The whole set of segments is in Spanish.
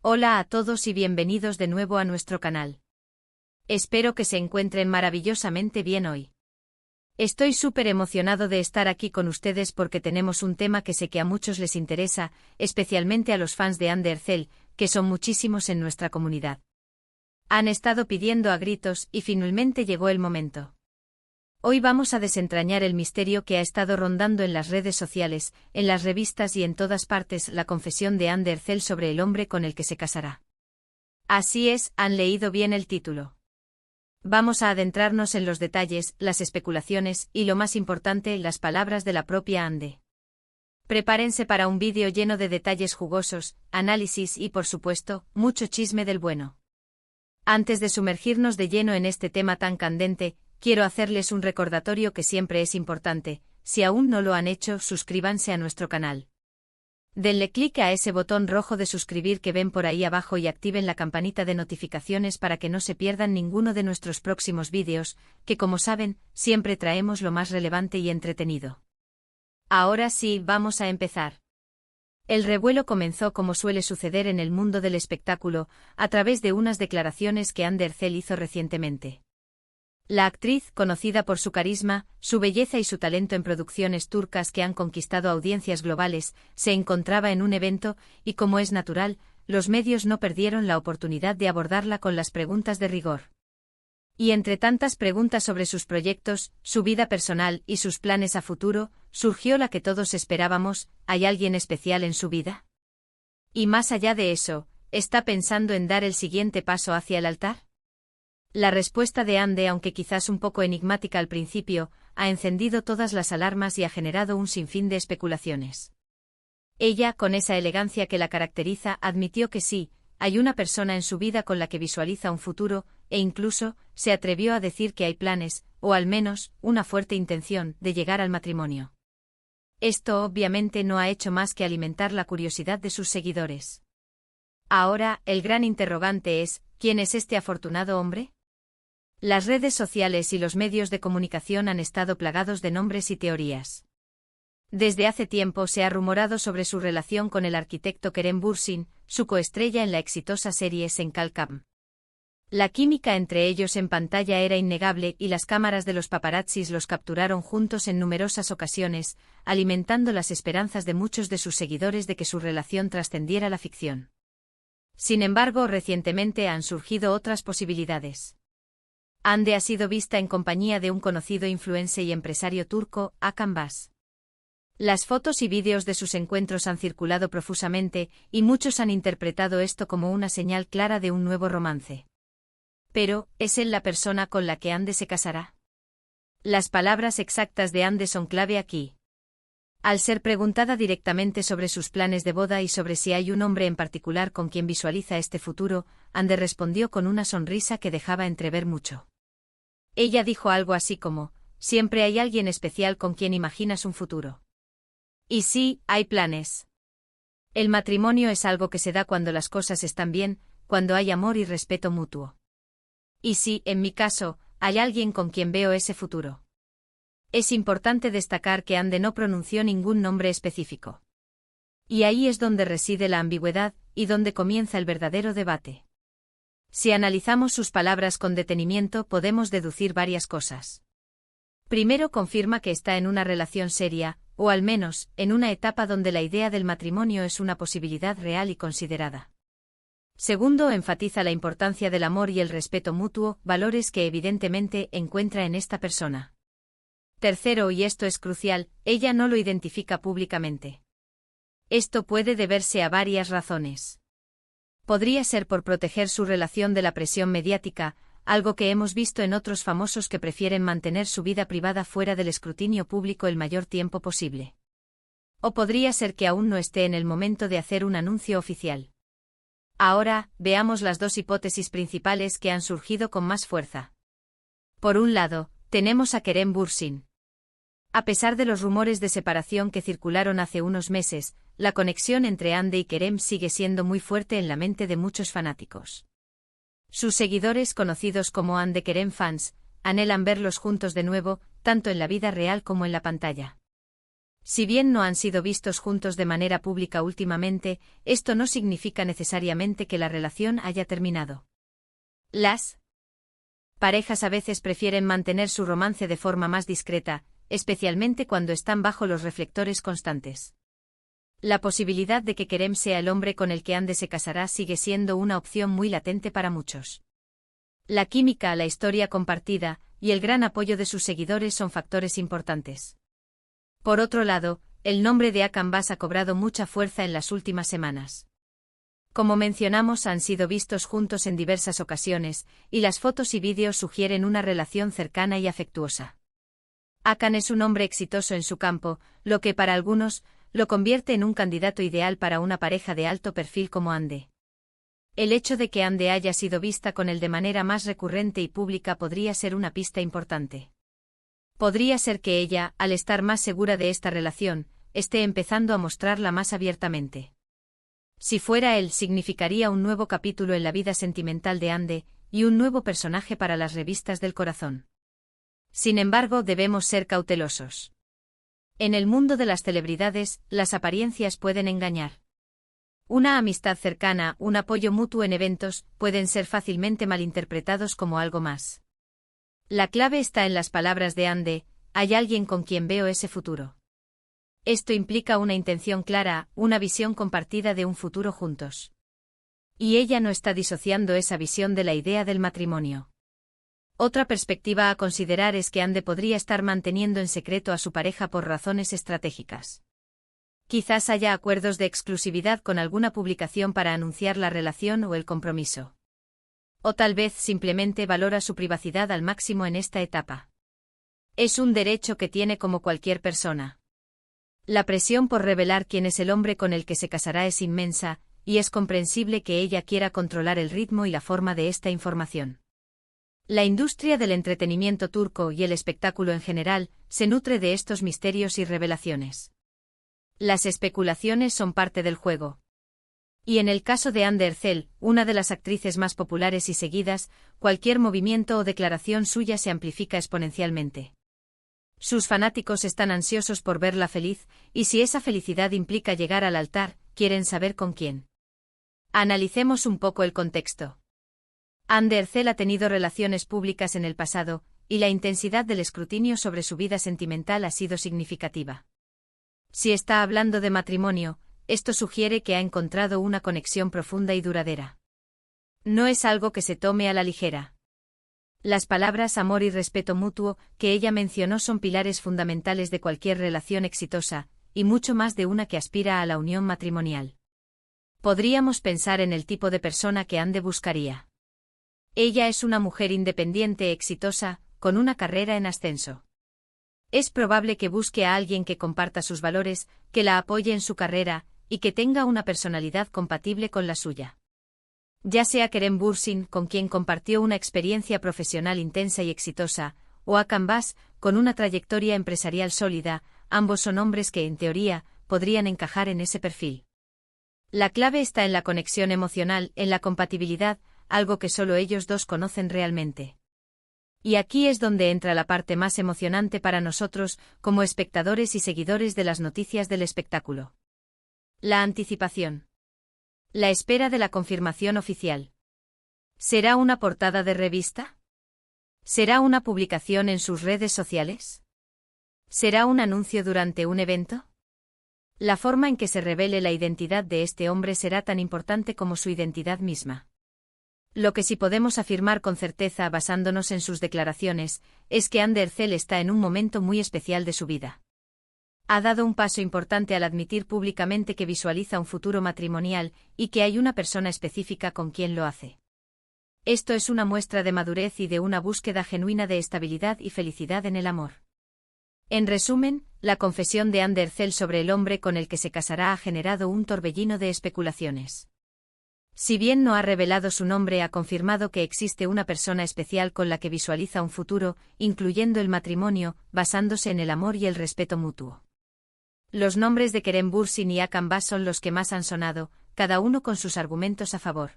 Hola a todos y bienvenidos de nuevo a nuestro canal. Espero que se encuentren maravillosamente bien hoy. Estoy súper emocionado de estar aquí con ustedes porque tenemos un tema que sé que a muchos les interesa, especialmente a los fans de Undercell, que son muchísimos en nuestra comunidad. Han estado pidiendo a gritos y finalmente llegó el momento. Hoy vamos a desentrañar el misterio que ha estado rondando en las redes sociales, en las revistas y en todas partes, la confesión de Undercell sobre el hombre con el que se casará. Así es, han leído bien el título. Vamos a adentrarnos en los detalles, las especulaciones y, lo más importante, las palabras de la propia Ande. Prepárense para un vídeo lleno de detalles jugosos, análisis y, por supuesto, mucho chisme del bueno. Antes de sumergirnos de lleno en este tema tan candente, quiero hacerles un recordatorio que siempre es importante: si aún no lo han hecho, suscríbanse a nuestro canal. Denle clic a ese botón rojo de suscribir que ven por ahí abajo y activen la campanita de notificaciones para que no se pierdan ninguno de nuestros próximos vídeos, que como saben, siempre traemos lo más relevante y entretenido. Ahora sí, vamos a empezar. El revuelo comenzó como suele suceder en el mundo del espectáculo, a través de unas declaraciones que Undercell hizo recientemente. La actriz, conocida por su carisma, su belleza y su talento en producciones turcas que han conquistado audiencias globales, se encontraba en un evento y, como es natural, los medios no perdieron la oportunidad de abordarla con las preguntas de rigor. Y entre tantas preguntas sobre sus proyectos, su vida personal y sus planes a futuro, surgió la que todos esperábamos: ¿hay alguien especial en su vida? Y más allá de eso, ¿está pensando en dar el siguiente paso hacia el altar? La respuesta de Ande, aunque quizás un poco enigmática al principio, ha encendido todas las alarmas y ha generado un sinfín de especulaciones. Ella, con esa elegancia que la caracteriza, admitió que sí, hay una persona en su vida con la que visualiza un futuro, e incluso, se atrevió a decir que hay planes, o al menos, una fuerte intención, de llegar al matrimonio. Esto obviamente no ha hecho más que alimentar la curiosidad de sus seguidores. Ahora, el gran interrogante es: ¿quién es este afortunado hombre? Las redes sociales y los medios de comunicación han estado plagados de nombres y teorías. Desde hace tiempo se ha rumorado sobre su relación con el arquitecto Kerem Bürsin, su coestrella en la exitosa serie Senkalkam. La química entre ellos en pantalla era innegable y las cámaras de los paparazzis los capturaron juntos en numerosas ocasiones, alimentando las esperanzas de muchos de sus seguidores de que su relación trascendiera la ficción. Sin embargo, recientemente han surgido otras posibilidades. Ande ha sido vista en compañía de un conocido influencer y empresario turco, Hakan Bas. Las fotos y vídeos de sus encuentros han circulado profusamente, y muchos han interpretado esto como una señal clara de un nuevo romance. Pero, ¿es él la persona con la que Ande se casará? Las palabras exactas de Ande son clave aquí. Al ser preguntada directamente sobre sus planes de boda y sobre si hay un hombre en particular con quien visualiza este futuro, Ande respondió con una sonrisa que dejaba entrever mucho. Ella dijo algo así como: siempre hay alguien especial con quien imaginas un futuro. Y sí, hay planes. El matrimonio es algo que se da cuando las cosas están bien, cuando hay amor y respeto mutuo. Y sí, en mi caso, hay alguien con quien veo ese futuro. Es importante destacar que Ande no pronunció ningún nombre específico. Y ahí es donde reside la ambigüedad, y donde comienza el verdadero debate. Si analizamos sus palabras con detenimiento, podemos deducir varias cosas. Primero, confirma que está en una relación seria, o al menos, en una etapa donde la idea del matrimonio es una posibilidad real y considerada. Segundo, enfatiza la importancia del amor y el respeto mutuo, valores que evidentemente encuentra en esta persona. Tercero, y esto es crucial, ella no lo identifica públicamente. Esto puede deberse a varias razones. Podría ser por proteger su relación de la presión mediática, algo que hemos visto en otros famosos que prefieren mantener su vida privada fuera del escrutinio público el mayor tiempo posible. O podría ser que aún no esté en el momento de hacer un anuncio oficial. Ahora, veamos las dos hipótesis principales que han surgido con más fuerza. Por un lado, tenemos a Kerem Bürsin. A pesar de los rumores de separación que circularon hace unos meses, la conexión entre Ande y Kerem sigue siendo muy fuerte en la mente de muchos fanáticos. Sus seguidores, conocidos como Ande Kerem fans, anhelan verlos juntos de nuevo, tanto en la vida real como en la pantalla. Si bien no han sido vistos juntos de manera pública últimamente, esto no significa necesariamente que la relación haya terminado. Las parejas a veces prefieren mantener su romance de forma más discreta, especialmente cuando están bajo los reflectores constantes. La posibilidad de que Kerem sea el hombre con el que Ande se casará sigue siendo una opción muy latente para muchos. La química, la historia compartida, y el gran apoyo de sus seguidores son factores importantes. Por otro lado, el nombre de Hakan Baş ha cobrado mucha fuerza en las últimas semanas. Como mencionamos, han sido vistos juntos en diversas ocasiones, y las fotos y vídeos sugieren una relación cercana y afectuosa. Hakan es un hombre exitoso en su campo, lo que para algunos lo convierte en un candidato ideal para una pareja de alto perfil como Ande. El hecho de que Ande haya sido vista con él de manera más recurrente y pública podría ser una pista importante. Podría ser que ella, al estar más segura de esta relación, esté empezando a mostrarla más abiertamente. Si fuera él, significaría un nuevo capítulo en la vida sentimental de Ande, y un nuevo personaje para las revistas del corazón. Sin embargo, debemos ser cautelosos. En el mundo de las celebridades, las apariencias pueden engañar. Una amistad cercana, un apoyo mutuo en eventos, pueden ser fácilmente malinterpretados como algo más. La clave está en las palabras de Ande: hay alguien con quien veo ese futuro. Esto implica una intención clara, una visión compartida de un futuro juntos. Y ella no está disociando esa visión de la idea del matrimonio. Otra perspectiva a considerar es que Ande podría estar manteniendo en secreto a su pareja por razones estratégicas. Quizás haya acuerdos de exclusividad con alguna publicación para anunciar la relación o el compromiso. O tal vez simplemente valora su privacidad al máximo en esta etapa. Es un derecho que tiene como cualquier persona. La presión por revelar quién es el hombre con el que se casará es inmensa, y es comprensible que ella quiera controlar el ritmo y la forma de esta información. La industria del entretenimiento turco y el espectáculo en general se nutre de estos misterios y revelaciones. Las especulaciones son parte del juego. Y en el caso de Hande Erçel, una de las actrices más populares y seguidas, cualquier movimiento o declaración suya se amplifica exponencialmente. Sus fanáticos están ansiosos por verla feliz, y si esa felicidad implica llegar al altar, quieren saber con quién. Analicemos un poco el contexto. Hande Erçel ha tenido relaciones públicas en el pasado, y la intensidad del escrutinio sobre su vida sentimental ha sido significativa. Si está hablando de matrimonio, esto sugiere que ha encontrado una conexión profunda y duradera. No es algo que se tome a la ligera. Las palabras amor y respeto mutuo que ella mencionó son pilares fundamentales de cualquier relación exitosa, y mucho más de una que aspira a la unión matrimonial. Podríamos pensar en el tipo de persona que Hande buscaría. Ella es una mujer independiente exitosa, con una carrera en ascenso. Es probable que busque a alguien que comparta sus valores, que la apoye en su carrera, y que tenga una personalidad compatible con la suya. Ya sea Kerem Bürsin, con quien compartió una experiencia profesional intensa y exitosa, o Hakan Baş, con una trayectoria empresarial sólida, ambos son hombres que, en teoría, podrían encajar en ese perfil. La clave está en la conexión emocional, en la compatibilidad, algo que solo ellos dos conocen realmente. Y aquí es donde entra la parte más emocionante para nosotros, como espectadores y seguidores de las noticias del espectáculo. La anticipación. La espera de la confirmación oficial. ¿Será una portada de revista? ¿Será una publicación en sus redes sociales? ¿Será un anuncio durante un evento? La forma en que se revele la identidad de este hombre será tan importante como su identidad misma. Lo que sí podemos afirmar con certeza basándonos en sus declaraciones, es que Hande Erçel está en un momento muy especial de su vida. Ha dado un paso importante al admitir públicamente que visualiza un futuro matrimonial, y que hay una persona específica con quien lo hace. Esto es una muestra de madurez y de una búsqueda genuina de estabilidad y felicidad en el amor. En resumen, la confesión de Hande Erçel sobre el hombre con el que se casará ha generado un torbellino de especulaciones. Si bien no ha revelado su nombre, ha confirmado que existe una persona especial con la que visualiza un futuro, incluyendo el matrimonio, basándose en el amor y el respeto mutuo. Los nombres de Kerem Bürsin y Hakan Baş son los que más han sonado, cada uno con sus argumentos a favor.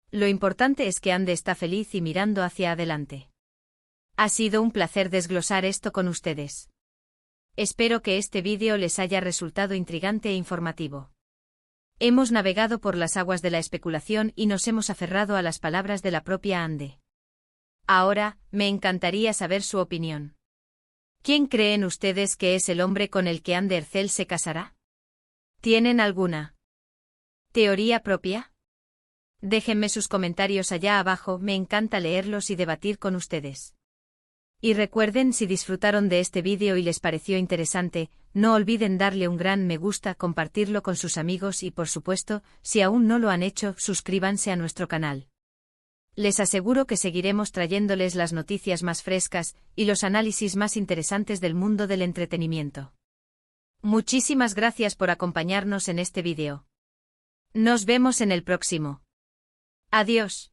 Lo importante es que Hande está feliz y mirando hacia adelante. Ha sido un placer desglosar esto con ustedes. Espero que este vídeo les haya resultado intrigante e informativo. Hemos navegado por las aguas de la especulación y nos hemos aferrado a las palabras de la propia Ande. Ahora, me encantaría saber su opinión. ¿Quién creen ustedes que es el hombre con el que Ande Ercel se casará? ¿Tienen alguna teoría propia? Déjenme sus comentarios allá abajo, me encanta leerlos y debatir con ustedes. Y recuerden, si disfrutaron de este vídeo y les pareció interesante, no olviden darle un gran me gusta, compartirlo con sus amigos y por supuesto, si aún no lo han hecho, suscríbanse a nuestro canal. Les aseguro que seguiremos trayéndoles las noticias más frescas y los análisis más interesantes del mundo del entretenimiento. Muchísimas gracias por acompañarnos en este vídeo. Nos vemos en el próximo. Adiós.